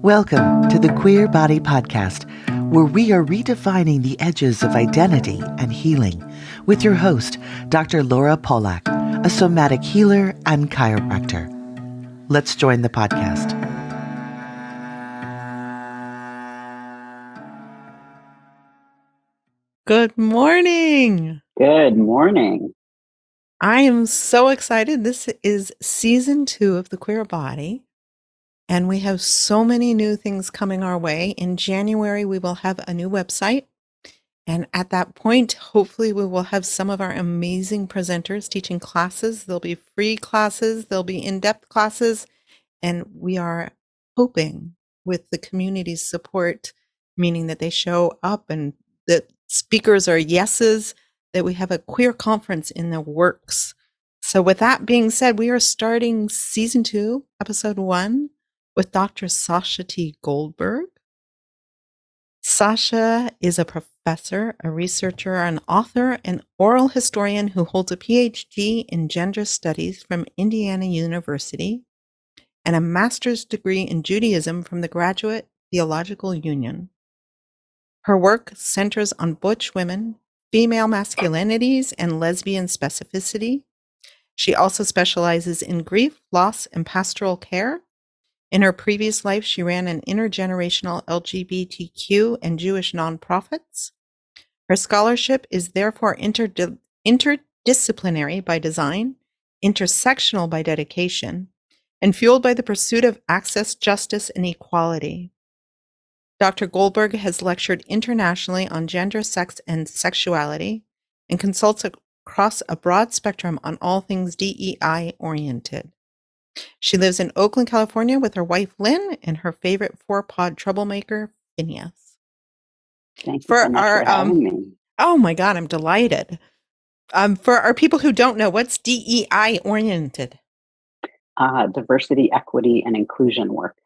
Welcome to the Queer Body Podcast, where we are redefining the edges of identity and healing with your host, Dr. Laura Polak, a somatic healer and chiropractor. Let's join the podcast. Good morning. Good morning. I am so excited. This is season 2 of the Queer Body, and we have so many new things coming our way. In January, we will have a new website. And at that point, hopefully we will have some of our amazing presenters teaching classes. There'll be free classes, there'll be in-depth classes, and we are hoping with the community's support, meaning that they show up and the speakers are yeses, that we have a queer conference in the works. So with that being said, we are starting season 2, episode 1 with Dr. Sasha T. Goldberg. Sasha is a professor, a researcher, an author, an oral historian who holds a PhD in gender studies from Indiana University and a master's degree in Judaism from the Graduate Theological Union. Her work centers on Butch women, female masculinities, and lesbian specificity. She also specializes in grief, loss, and pastoral care. In her previous life, she ran an intergenerational LGBTQ and Jewish nonprofits. Her scholarship is therefore interdisciplinary by design, intersectional by dedication, and fueled by the pursuit of access, justice, and equality. Dr. Goldberg has lectured internationally on gender, sex, and sexuality, and consults across a broad spectrum on all things DEI-oriented. She lives in Oakland, California with her wife, Lynn, and her favorite four-pod troublemaker, Phineas. Thank you so much for having me. Oh my God, I'm delighted. For our people who don't know, what's DEI-oriented? Diversity, equity, and inclusion work.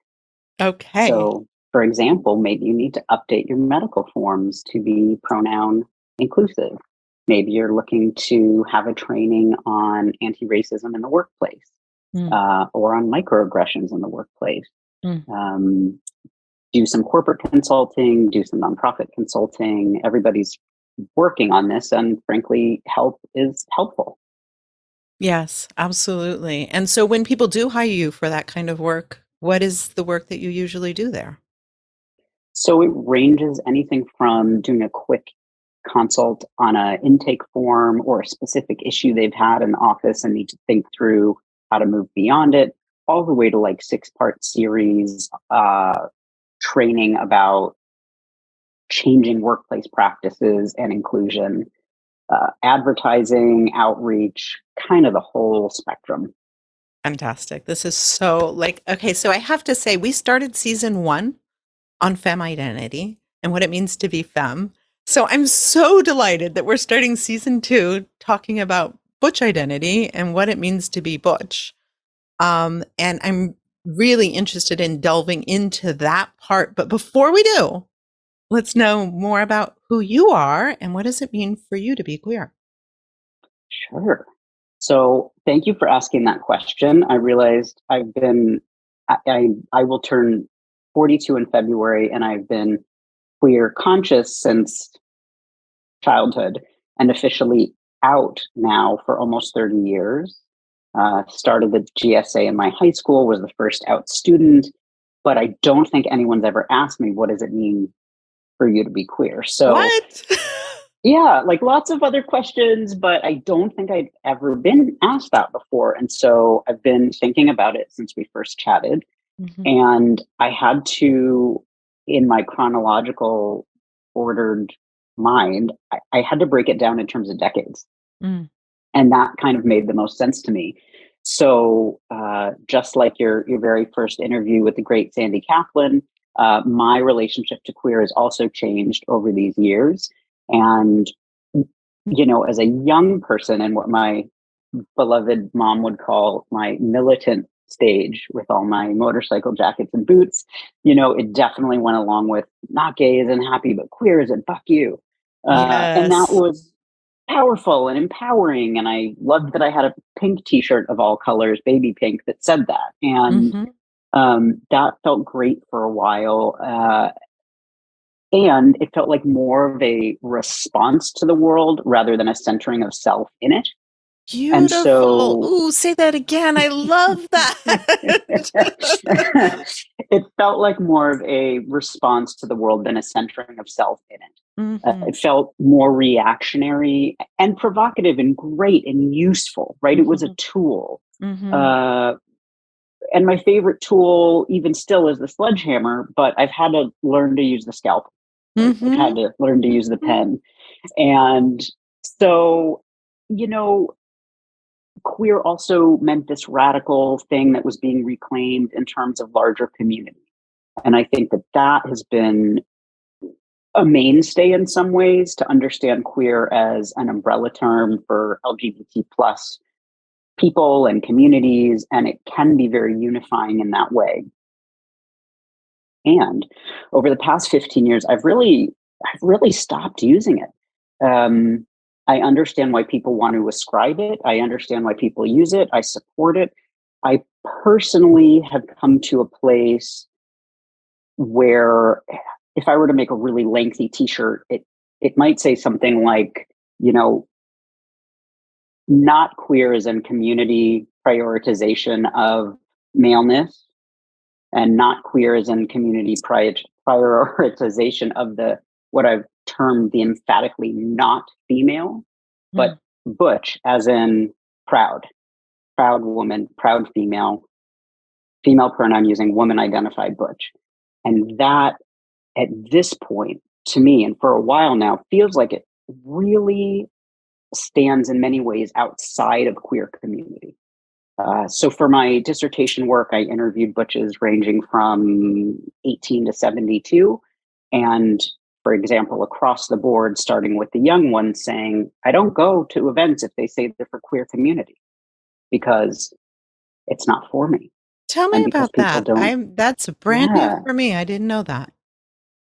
Okay. So, for example, maybe you need to update your medical forms to be pronoun inclusive. Maybe you're looking to have a training on anti-racism in the workplace. Or on microaggressions in the workplace. Do some corporate consulting, do some nonprofit consulting. Everybody's working on this, and frankly, help is helpful. Yes, absolutely. And so when people do hire you for that kind of work, what is the work that you usually do there? So it ranges anything from doing a quick consult on an intake form or a specific issue they've had in the office and need to think through how to move beyond it, all the way to like 6-part series training about changing workplace practices and inclusion, advertising, outreach, kind of the whole spectrum. Fantastic. This is so okay, so I have to say, we started season 1 on femme identity and what it means to be femme. So I'm so delighted that we're starting season 2 talking about Butch identity and what it means to be Butch. And I'm really interested in delving into that part. But before we do, let's know more about who you are and what does it mean for you to be queer? Sure. So thank you for asking that question. I realized I will turn 42 in February, and I've been queer conscious since childhood and officially out now for almost 30 years. Started the GSA in my high school, was the first out student, but I don't think anyone's ever asked me, what does it mean for you to be queer? So what? Yeah, like lots of other questions, but I don't think I've ever been asked that before. And so I've been thinking about it since we first chatted. Mm-hmm. And I had to, in my chronological ordered mind, I had to break it down in terms of decades. And that kind of made the most sense to me. So just like your very first interview with the great Sandy Kaplan, my relationship to queer has also changed over these years. And, you know, as a young person and what my beloved mom would call my militant stage with all my motorcycle jackets and boots, you know, it definitely went along with not gay isn't happy, but queer isn't fuck you. And that was powerful and empowering. And I loved that I had a pink t-shirt of all colors, baby pink, that said that. And That felt great for a while. And it felt like more of a response to the world rather than a centering of self in it. And Beautiful. so Ooh, say that again. I love that. it felt like more of a response to the world than a centering of self in it. It felt more reactionary and provocative and great and useful, right? It was a tool. And my favorite tool, even still, is the sledgehammer, but I've had to learn to use the scalpel. I've had to learn to use the pen. And so, queer also meant this radical thing that was being reclaimed in terms of larger community. And I think that has been a mainstay in some ways to understand queer as an umbrella term for LGBT plus people and communities, and it can be very unifying in that way. And over the past 15 years, I've really stopped using it. I understand why people want to ascribe it. I understand why people use it. I support it. I personally have come to a place where if I were to make a really lengthy t-shirt, it might say something like, not queer as in community prioritization of maleness, and not queer as in community prioritization of what I've termed the emphatically not female, but butch as in proud woman, proud female pronoun using woman identified butch. And that at this point to me, and for a while now, feels like it really stands in many ways outside of queer community. So for my dissertation work, I interviewed butches ranging from 18 to 72. And for example, across the board, starting with the young ones saying, I don't go to events if they say they're for queer community because it's not for me. Tell me about that. That's brand new for me. I didn't know that.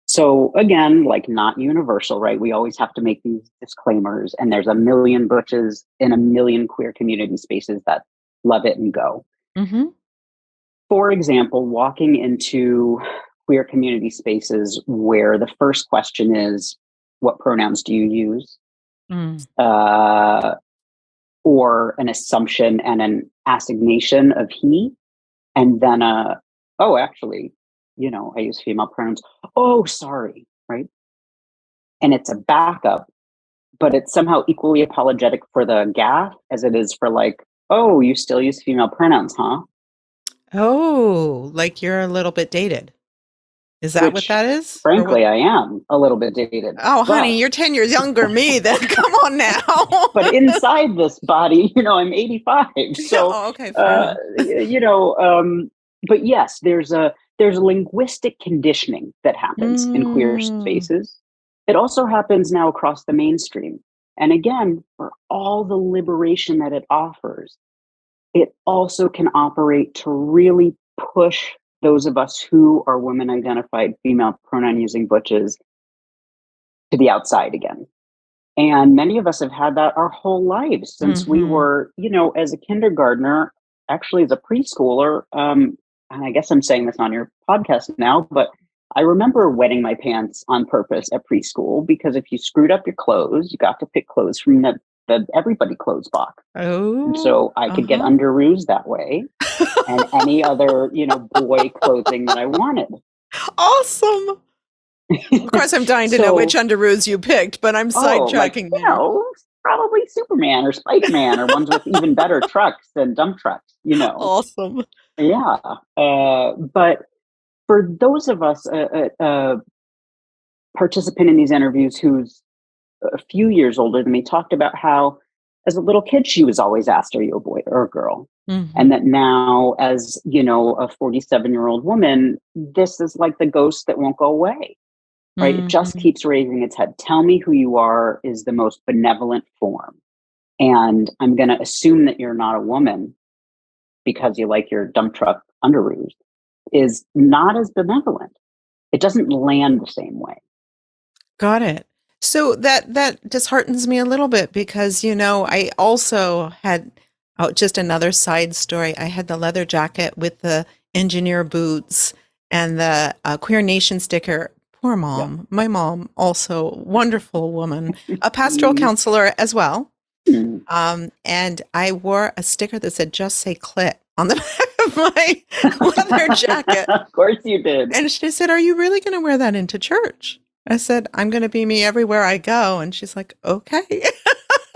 So again, like not universal, right? We always have to make these disclaimers, and there's a million butches in a million queer community spaces that love it and go. For example, walking into queer community spaces where the first question is, what pronouns do you use? Or an assumption and an assignation of he, and then actually, I use female pronouns. Oh, sorry, right? And it's a backup, but it's somehow equally apologetic for the gaffe as it is for like, oh, you still use female pronouns, huh? Oh, like you're a little bit dated. Is that what that is? Frankly, I am a little bit dated. Oh, honey, you're 10 years younger than me then. Come on now. But inside this body, I'm 85. So, okay, but yes, there's a linguistic conditioning that happens in queer spaces. It also happens now across the mainstream. And again, for all the liberation that it offers, it also can operate to really push those of us who are women identified female pronoun using butches to the outside again. And many of us have had that our whole lives since we were, as a kindergartner, actually as a preschooler. And I guess I'm saying this on your podcast now, but I remember wetting my pants on purpose at preschool because if you screwed up your clothes, you got to pick clothes from the everybody clothes box. Oh, and so I could get underoos that way and any other, boy clothing that I wanted. Awesome. Of course, I'm dying to know which underoos you picked, but I'm sidetracking now. Probably Superman or Spider-Man or ones with even better trucks than dump trucks, Awesome. Yeah. But for those of us, a participant in these interviews who's a few years older than me talked about how as a little kid, she was always asked, are you a boy or a girl? And that now as, a 47-year-old woman, this is like the ghost that won't go away. Right? It just keeps raising its head. Tell me who you are is the most benevolent form. And I'm going to assume that you're not a woman because you like your dump truck underoos is not as benevolent. It doesn't land the same way. Got it. So that disheartens me a little bit because, I also had Oh, just another side story. I had the leather jacket with the engineer boots and the Queer Nation sticker. Poor mom. Yep. My mom, also wonderful woman, a pastoral counselor as well. And I wore a sticker that said, "Just say clit" on the back of my leather jacket. Of course you did. And she said, "Are you really going to wear that into church?" I said, "I'm going to be me everywhere I go." And she's like, "Okay."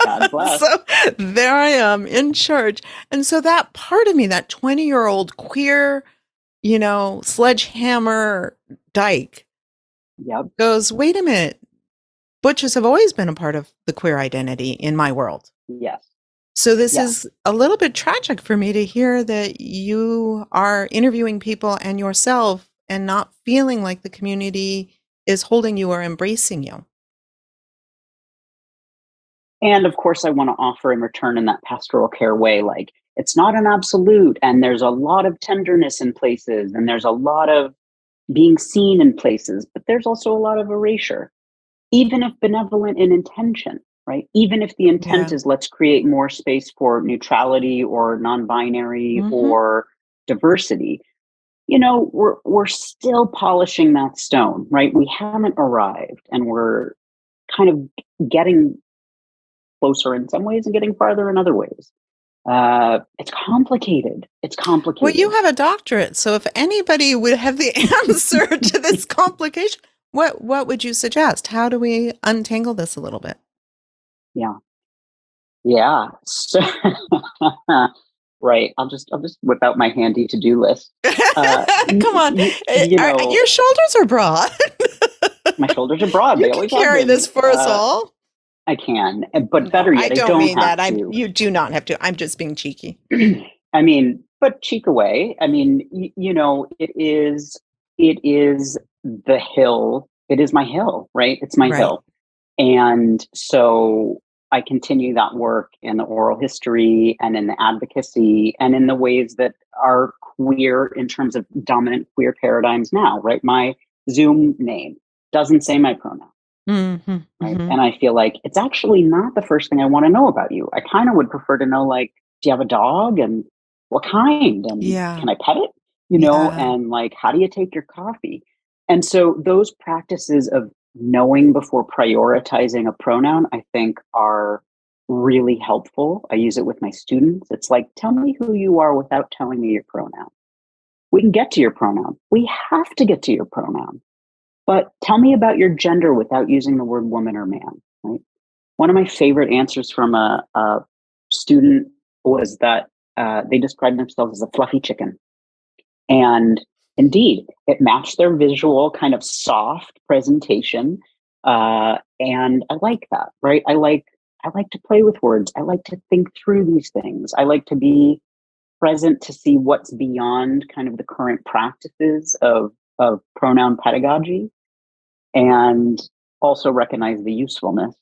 God bless. So there I am in church. And so that part of me, that 20-year-old queer, sledgehammer dyke, goes, wait a minute. Butches have always been a part of the queer identity in my world. Yes. So this is a little bit tragic for me to hear that you are interviewing people and yourself and not feeling like the community is holding you or embracing you. And of course, I want to offer in return in that pastoral care way, like it's not an absolute, and there's a lot of tenderness in places, and there's a lot of being seen in places, but there's also a lot of erasure, even if benevolent in intention, right? Even if the intent is let's create more space for neutrality or non-binary or diversity, we're still polishing that stone, right? We haven't arrived, and we're kind of getting closer in some ways and getting farther in other ways. It's complicated. Well, you have a doctorate, so if anybody would have the answer to this complication, what would you suggest? How do we untangle this a little bit? Yeah. So, right. I'll just whip out my handy to-do list. Come on, your shoulders are broad. My shoulders are broad. They always carry this for us all. I can, but better yet, I don't mean have that. You do not have to. I'm just being cheeky. I mean, but cheek away. I mean, it is the hill. It is my hill, right? It's my hill. And so I continue that work in the oral history and in the advocacy and in the ways that are queer in terms of dominant queer paradigms now, right? My Zoom name doesn't say my pronoun. Right? And I feel like it's actually not the first thing I want to know about you. I kind of would prefer to know, like, do you have a dog and what kind? And can I pet it? And like, how do you take your coffee? And so those practices of knowing before prioritizing a pronoun, I think are really helpful. I use it with my students. It's like, tell me who you are without telling me your pronoun. We can get to your pronoun. We have to get to your pronoun. But tell me about your gender without using the word woman or man, right? One of my favorite answers from a student was that they described themselves as a fluffy chicken. And indeed, it matched their visual kind of soft presentation. And I like that, right? I like to play with words. I like to think through these things. I like to be present to see what's beyond kind of the current practices of pronoun pedagogy. And also recognize the usefulness.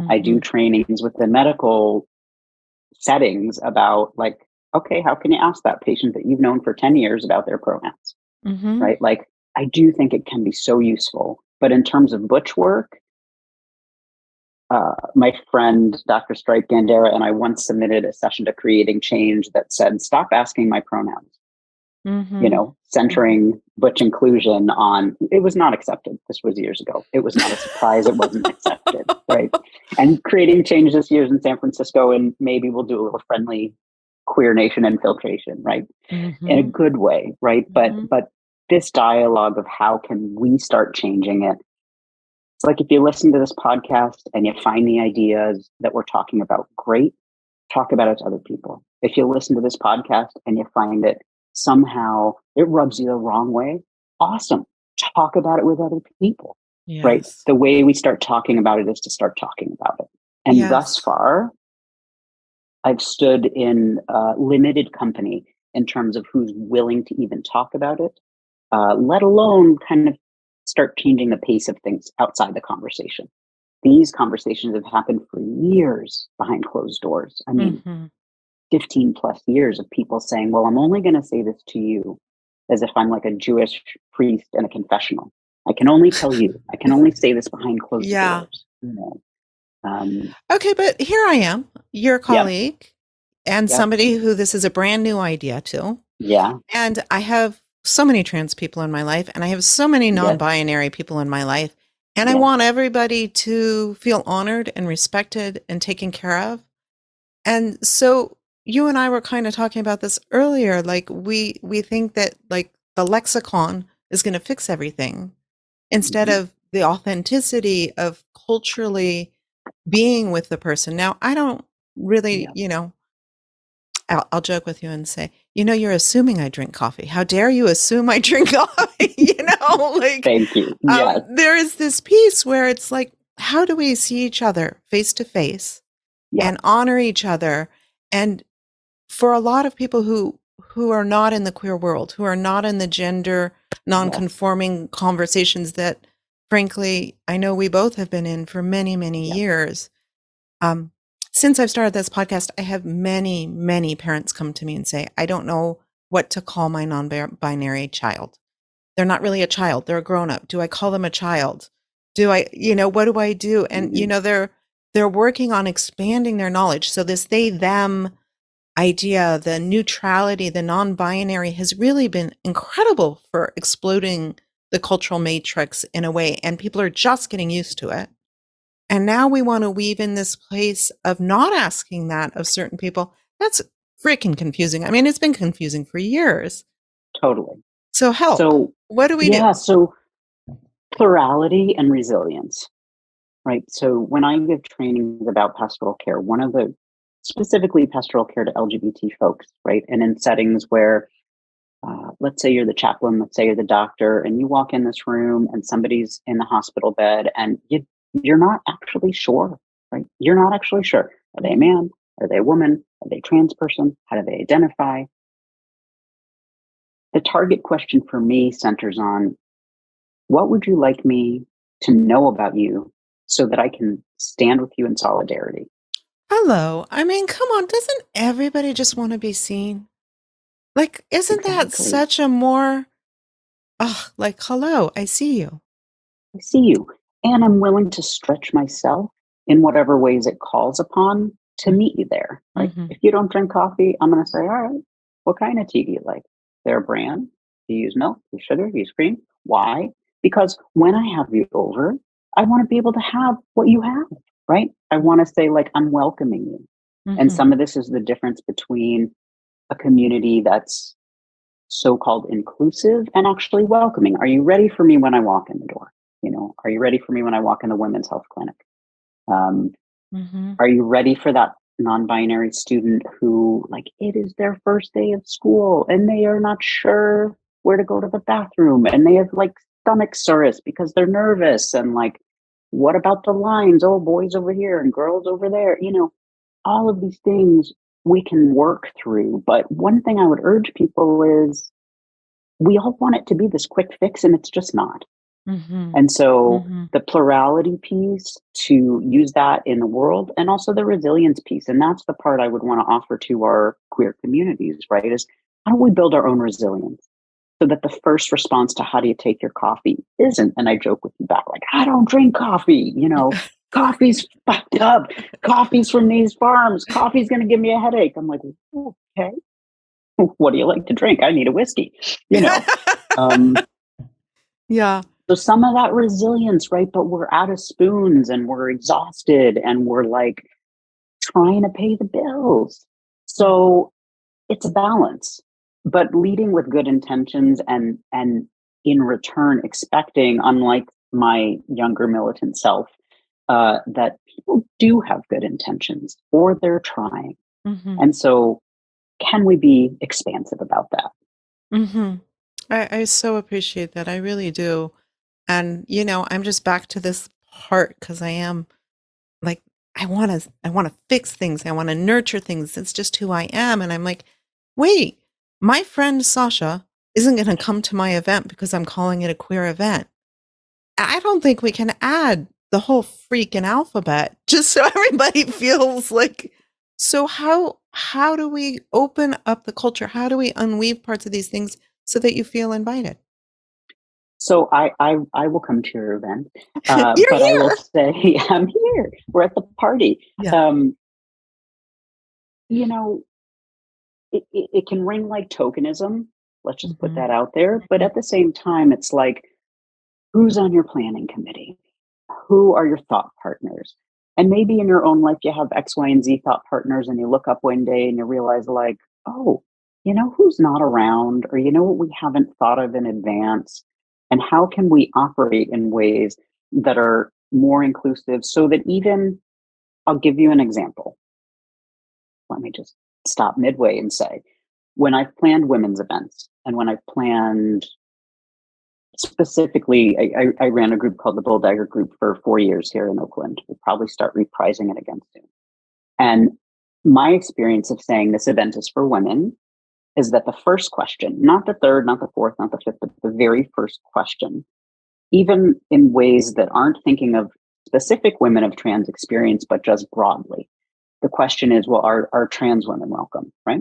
I do trainings within medical settings about, like, okay, how can you ask that patient that you've known for 10 years about their pronouns, right? Like, I do think it can be so useful. But in terms of Butch work, my friend, Dr. Stripe Gandera, and I once submitted a session to Creating Change that said, stop asking my pronouns. Centering Butch inclusion on, it was not accepted. This was years ago. It was not a surprise. It wasn't accepted, right? And Creating Change this year is in San Francisco, and maybe we'll do a little friendly Queer Nation infiltration, right? In a good way, right? But this dialogue of how can we start changing it? It's like, if you listen to this podcast and you find the ideas that we're talking about, great, talk about it to other people. If you listen to this podcast and you find it somehow it rubs you the wrong way, awesome. Talk about it with other people, right? The way we start talking about it is to start talking about it. And thus far, I've stood in limited company in terms of who's willing to even talk about it, let alone kind of start changing the pace of things outside the conversation. These conversations have happened for years behind closed doors. I mean, 15 plus years of people saying, well, I'm only going to say this to you, as if I'm like a Jewish priest in a confessional. I can only tell you. I can only say this behind closed doors. Okay, but here I am, your colleague, and Yep. somebody who this is a brand new idea to. Yeah. And I have so many trans people in my life, and I have so many Yes. non-binary people in my life. And I Yes. want everybody to feel honored and respected and taken care of. And so you and I were kind of talking about this earlier. Like we think that like the lexicon is going to fix everything instead Mhm. of the authenticity of culturally being with the person. Now, I don't really, Yeah. I'll joke with you and say, you're assuming I drink coffee. How dare you assume I drink coffee? Like, Thank you. Yes. there is this piece where it's like, how do we see each other face to face Yeah. and honor each other? And for a lot of people who are not in the queer world, who are not in the gender non-conforming conversations that, frankly, I know we both have been in for many, many years. Since I've started this podcast, I have many, many parents come to me and say, I don't know what to call my non-binary child. They're not really a child. They're a grown-up. Do I call them a child? Do I, what do I do? And, they're working on expanding their knowledge. So this they, them idea, the neutrality, the non-binary has really been incredible for exploding the cultural matrix in a way. And people are just getting used to it. And now we want to weave in this place of not asking that of certain people. That's freaking confusing. I mean, it's been confusing for years. Totally. So help. So what do we do? So plurality and resilience, right? So when I give trainings about pastoral care, one of the specifically pastoral care to LGBT folks, right? And in settings where, let's say you're the chaplain, let's say you're the doctor, and you walk in this room and somebody's in the hospital bed and you're not actually sure, right? You're not actually sure. Are they a man? Are they a woman? Are they a trans person? How do they identify? The target question for me centers on, what would you like me to know about you so that I can stand with you in solidarity? Hello. I mean, come on. Doesn't everybody just want to be seen? Like, isn't that Exactly. such a more, like, hello, I see you. I see you. And I'm willing to stretch myself in whatever ways it calls upon to meet you there. Right? Mm-hmm. If you don't drink coffee, I'm going to say, all right, what kind of tea do you like? Their brand? Do you use milk? Do you sugar? Do you use cream? Why? Because when I have you over, I want to be able to have what you have, right? I want to say, like, I'm welcoming you. Mm-hmm. And some of this is the difference between a community that's so-called inclusive and actually welcoming. Are you ready for me when I walk in the door? Are you ready for me when I walk in the women's health clinic? Are you ready for that non-binary student who, like, it is their first day of school and they are not sure where to go to the bathroom and they have like stomach sores because they're nervous, and like, what about the lines? Oh, boys over here and girls over there. All of these things we can work through. But one thing I would urge people is, we all want it to be this quick fix, and it's just not. Mm-hmm. And so the plurality piece, to use that in the world, and also the resilience piece. And that's the part I would want to offer to our queer communities, right? Is, how do we build our own resilience so that the first response to how do you take your coffee isn't, and I joke with you back, like, I don't drink coffee, coffee's fucked up. Coffee's from these farms. Coffee's going to give me a headache. I'm like, okay, what do you like to drink? I need a whiskey, Yeah. So some of that resilience, right? But we're out of spoons and we're exhausted and we're like trying to pay the bills. So it's a balance, but leading with good intentions and in return expecting, unlike my younger militant self, that people do have good intentions or they're trying. And so can we be expansive about that? I so appreciate that. I really do. And, I'm just back to this part because I am like, I want to fix things. I want to nurture things. It's just who I am. And I'm like, wait, my friend Sasha isn't going to come to my event because I'm calling it a queer event. I don't think we can add the whole freaking alphabet just so everybody feels like, so how do we open up the culture? How do we unweave parts of these things so that you feel invited? So I will come to your event, You're but here. I will say I'm here. We're at the party. Yeah. it can ring like tokenism. Let's just put that out there. But at the same time, it's like, who's on your planning committee? Who are your thought partners? And maybe in your own life, you have X, Y, and Z thought partners, and you look up one day and you realize, like, oh, you know who's not around, or you know what we haven't thought of in advance? And how can we operate in ways that are more inclusive so that even, I'll give you an example. Let me just stop midway and say, when I've planned women's events and when I've planned specifically, I ran a group called the Bull Dagger Group for 4 years here in Oakland. We'll probably start reprising it again soon. And my experience of saying this event is for women is that the first question, not the third, not the fourth, not the fifth, but the very first question, even in ways that aren't thinking of specific women of trans experience, but just broadly, the question is, well, are trans women welcome, right?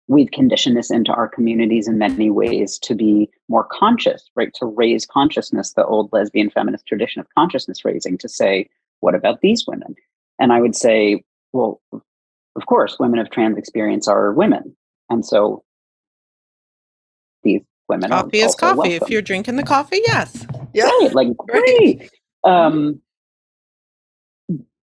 We've conditioned this into our communities in many ways to be more conscious, right? To raise consciousness, the old lesbian feminist tradition of consciousness raising, to say, what about these women? And I would say, well, of course, women of trans experience are women. And so these women Coffee are is also coffee. welcome. If you're drinking the coffee, yes. Yeah. Right, like, great.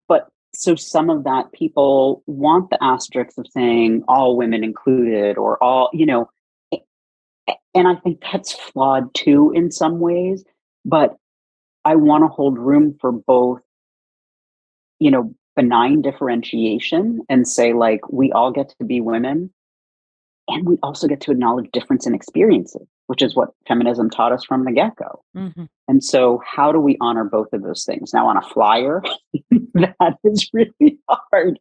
But so some of that, people want the asterisks of saying all women included, or all, you know, and I think that's flawed too in some ways. But I want to hold room for both, you know, benign differentiation and say, like, we all get to be women, and we also get to acknowledge difference in experiences, which is what feminism taught us from the get-go. And so how do we honor both of those things? Now, on a flyer, that is really hard.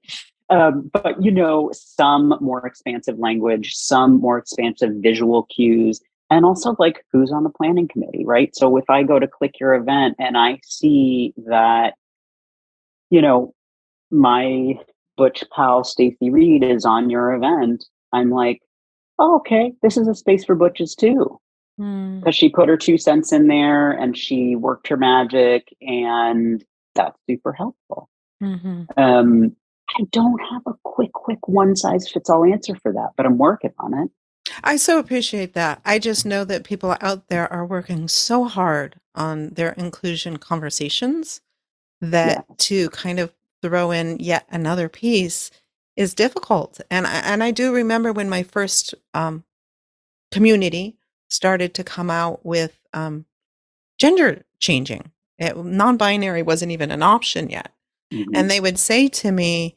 But, you know, some more expansive language, some more expansive visual cues, and also, like, who's on the planning committee, right? So if I go to click your event and I see that, you know, my Butch pal Stacey Reed is on your event, I'm like, oh, okay, this is a space for Butches too. Because she put her 2 cents in there and she worked her magic, and that's super helpful. I don't have a quick one size fits all answer for that, but I'm working on it. I so appreciate that. I just know that people out there are working so hard on their inclusion conversations that to kind of throw in yet another piece is difficult. And I do remember when my first community started to come out with gender changing. Non-binary wasn't even an option yet. And they would say to me,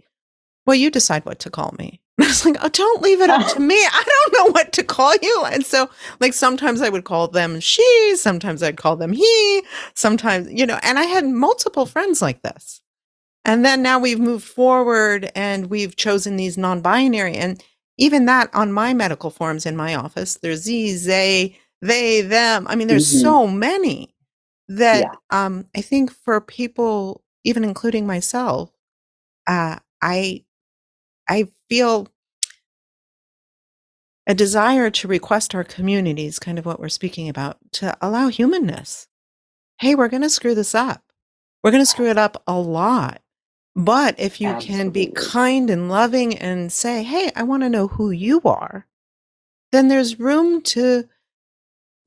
well, you decide what to call me. I was like, oh, don't leave it up to me. I don't know what to call you. And so, like, sometimes I would call them she, sometimes I'd call them he, sometimes, you know, and I had multiple friends like this. And then now we've moved forward and we've chosen these non-binary. And even that on my medical forms in my office, there's these, they, them. I mean, there's so many that I think for people, even including myself, I feel a desire to request our communities, kind of what we're speaking about, to allow humanness. Hey, we're going to screw this up. We're going to screw it up a lot. But if you can be kind and loving and say, hey, I want to know who you are, then there's room to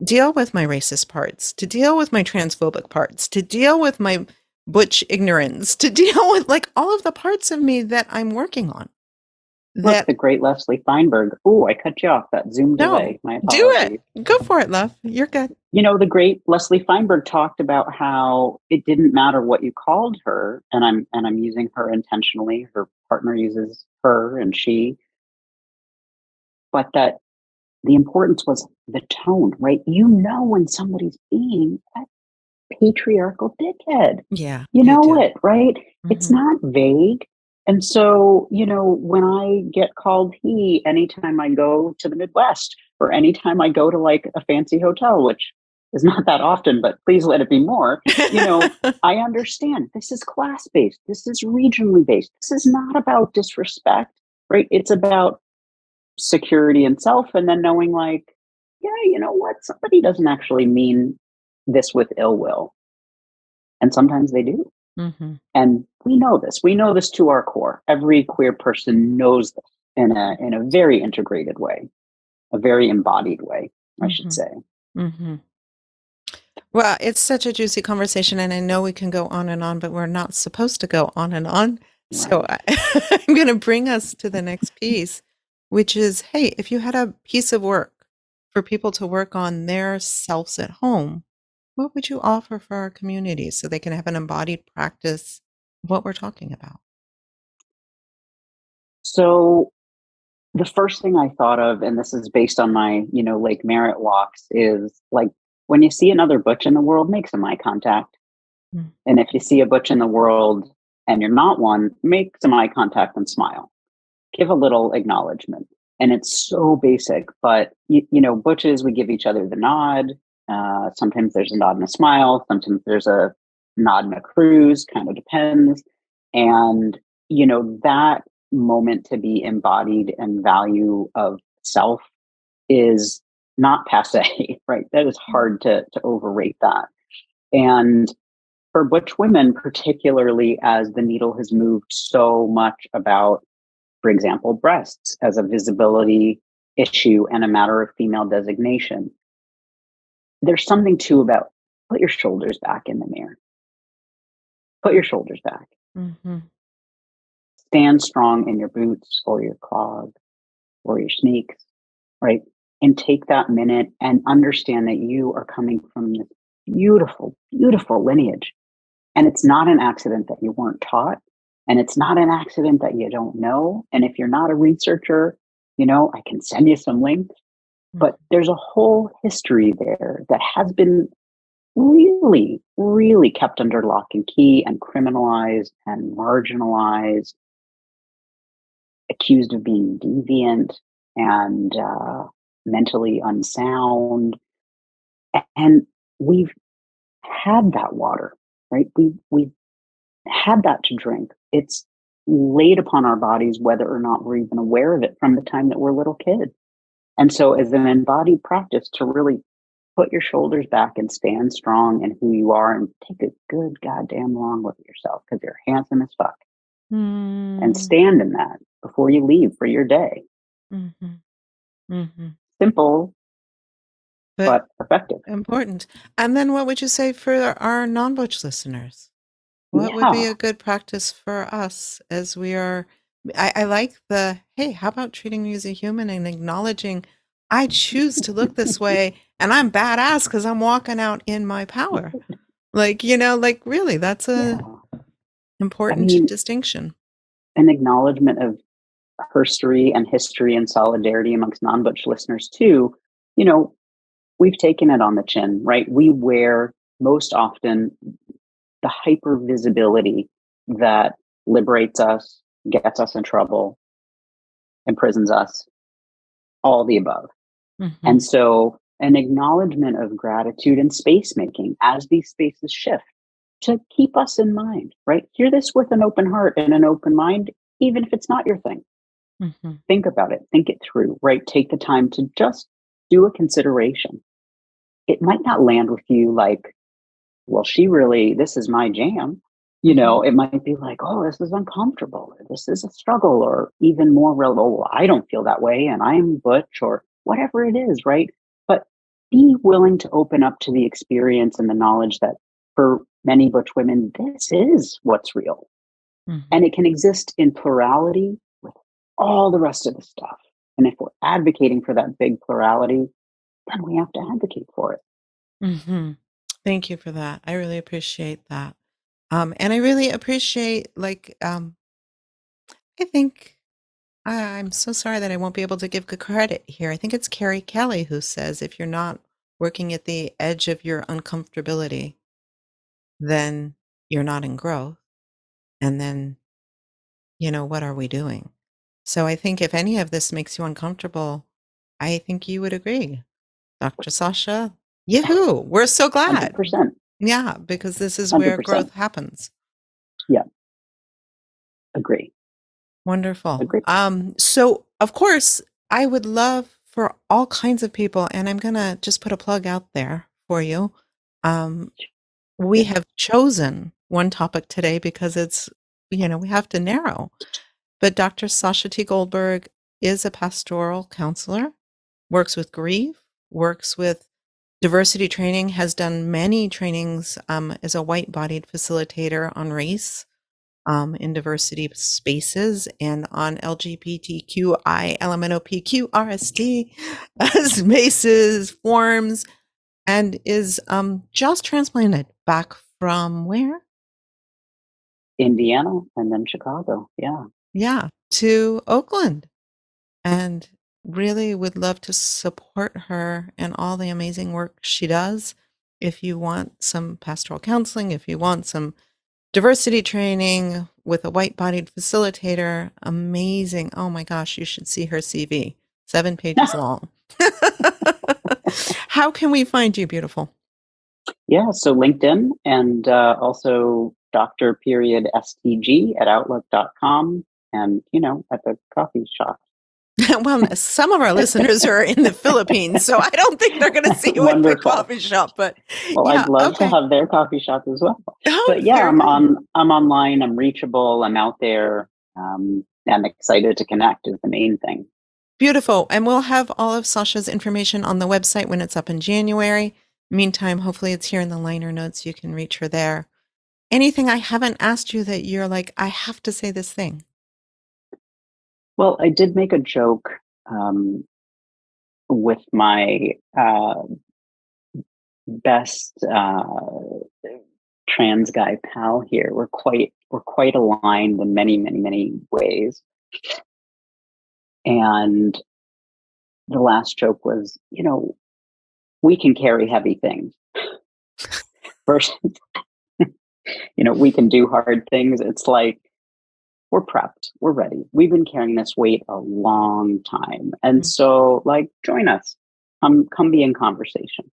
deal with my racist parts, to deal with my transphobic parts, to deal with my butch ignorance, to deal with, like, all of the parts of me that I'm working on. Look, the great Leslie Feinberg. Oh, I cut you off. That Zoom delay. My apologies. Do it. Go for it, love. You're good. You know, the great Leslie Feinberg talked about how it didn't matter what you called her, and I'm using her intentionally. Her partner uses her and she, but that the importance was the tone, right? You know when somebody's being a patriarchal dickhead. Yeah. You know it, right? It's not vague. And so, you know, when I get called he anytime I go to the Midwest, or anytime I go to, like, a fancy hotel, which is not that often, but please let it be more, you know, I understand this is class-based. This is regionally based. This is not about disrespect, right? It's about security and self. And then knowing, like, yeah, you know what? Somebody doesn't actually mean this with ill will. And sometimes they do. And we know this. We know this to our core. Every queer person knows this in a very integrated way, a very embodied way, I should say. Mm-hmm. Well, it's such a juicy conversation, and I know we can go on and on, but we're not supposed to go on and on. So I'm going to bring us to the next piece, which is, hey, if you had a piece of work for people to work on their selves at home, what would you offer for our community so they can have an embodied practice of what we're talking about? So the first thing I thought of, and this is based on my, Lake Merritt walks, is like when you see another butch in the world, make some eye contact. Mm. And if you see a butch in the world and you're not one, make some eye contact and smile. Give a little acknowledgement. And it's so basic, but butches, we give each other the nod. Sometimes there's a nod and a smile. Sometimes there's a nod and a cruise, kind of depends. And, that moment to be embodied and value of self is not passe, right? That is hard to overrate that. And for butch women, particularly as the needle has moved so much about, for example, breasts as a visibility issue and a matter of female designation, there's something too about put your shoulders back in the mirror. Put your shoulders back. Mm-hmm. Stand strong in your boots or your clog or your sneaks, right? And take that minute and understand that you are coming from this beautiful, beautiful lineage. And it's not an accident that you weren't taught. And it's not an accident that you don't know. And if you're not a researcher, I can send you some links. But there's a whole history there that has been really, really kept under lock and key and criminalized and marginalized, accused of being deviant and mentally unsound. And we've had that water, right? We've had that to drink. It's laid upon our bodies, whether or not we're even aware of it from the time that we're little kids. And so as an embodied practice to really put your shoulders back and stand strong in who you are and take a good goddamn long look at yourself because you're handsome as fuck. And stand in that before you leave for your day. Mm-hmm. Mm-hmm. Simple, but effective. Important. And then what would you say for our non-butch listeners? What would be a good practice for us as we are? I like hey, how about treating me as a human and acknowledging I choose to look this way and I'm badass because I'm walking out in my power. Really, that's a important distinction. An acknowledgement of herstory and history and solidarity amongst non-butch listeners too. We've taken it on the chin, right? We wear most often the hyper visibility that liberates us, gets us in trouble, imprisons us, all the above. Mm-hmm. And so an acknowledgement of gratitude and space making as these spaces shift to keep us in mind, right? Hear this with an open heart and an open mind, even if it's not your thing. Mm-hmm. Think about it, think it through, right? Take the time to just do a consideration. It might not land with you like, well, this is my jam. It might be like, oh, this is uncomfortable, or this is a struggle, or even more real, oh, I don't feel that way, and I'm butch, or whatever it is, right? But be willing to open up to the experience and the knowledge that for many butch women, this is what's real. Mm-hmm. And it can exist in plurality with all the rest of the stuff. And if we're advocating for that big plurality, then we have to advocate for it. Mm-hmm. Thank you for that. I really appreciate that. And I really appreciate, I think I'm so sorry that I won't be able to give good credit here. I think it's Carrie Kelly who says, if you're not working at the edge of your uncomfortability, then you're not in growth. And then, what are we doing? So I think if any of this makes you uncomfortable, I think you would agree. Dr. Sasha, yahoo! We're so glad. 100%. Yeah, because this is where 100%. growth happens. Yeah. Agree. Wonderful. Agree. So of course, I would love for all kinds of people, and I'm going to just put a plug out there for you. We have chosen one topic today because it's, we have to narrow. But Dr. Sasha T. Goldberg, is a pastoral counselor, works with grief, works with diversity training, has done many trainings as a white-bodied facilitator on race in diversity spaces and on LGBTQI, LMNOPQRST spaces, forms, and is just transplanted back from where? Indiana and then Chicago. Yeah. Yeah, to Oakland. And really would love to support her and all the amazing work she does. If you want some pastoral counseling, if you want some diversity training with a white-bodied facilitator, amazing. Oh my gosh, you should see her CV. 7 pages long. How can we find you, beautiful? Yeah, so LinkedIn and also Dr. STG at outlook.com and, at the coffee shop. Well, some of our listeners are in the Philippines, so I don't think they're going to see you at the coffee shop. But I'd love to have their coffee shop as well. Oh, but yeah, I'm online. I'm reachable. I'm out there. I'm excited to connect is the main thing. Beautiful. And we'll have all of Sasha's information on the website when it's up in January. Meantime, hopefully it's here in the liner notes. You can reach her there. Anything I haven't asked you that you're like, I have to say this thing? Well, I did make a joke with my best trans guy pal here. We're quite aligned in many, many, many ways. And the last joke was, we can carry heavy things. Versus, we can do hard things. It's like, we're prepped. We're ready. We've been carrying this weight a long time. And so join us. Come be in conversation.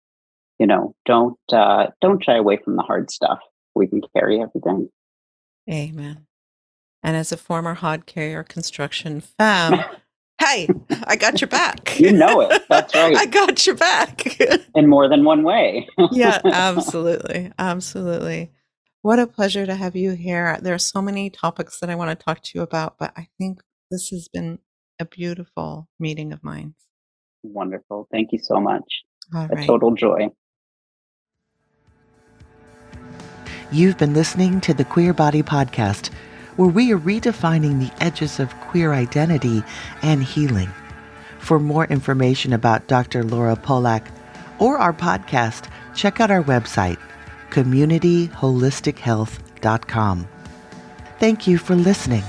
Don't shy away from the hard stuff. We can carry everything. Amen. And as a former hod carrier construction femme, hey, I got your back. You know it. That's right. I got your back. In more than one way. Yeah, absolutely. Absolutely. What a pleasure to have you here. There are so many topics that I want to talk to you about, but I think this has been a beautiful meeting of minds. Wonderful. Thank you so much. All right. Total joy. You've been listening to the Queer Body Podcast, where we are redefining the edges of queer identity and healing. For more information about Dr. Laura Polak or our podcast, check out our website, communityholistichealth.com. Thank you for listening.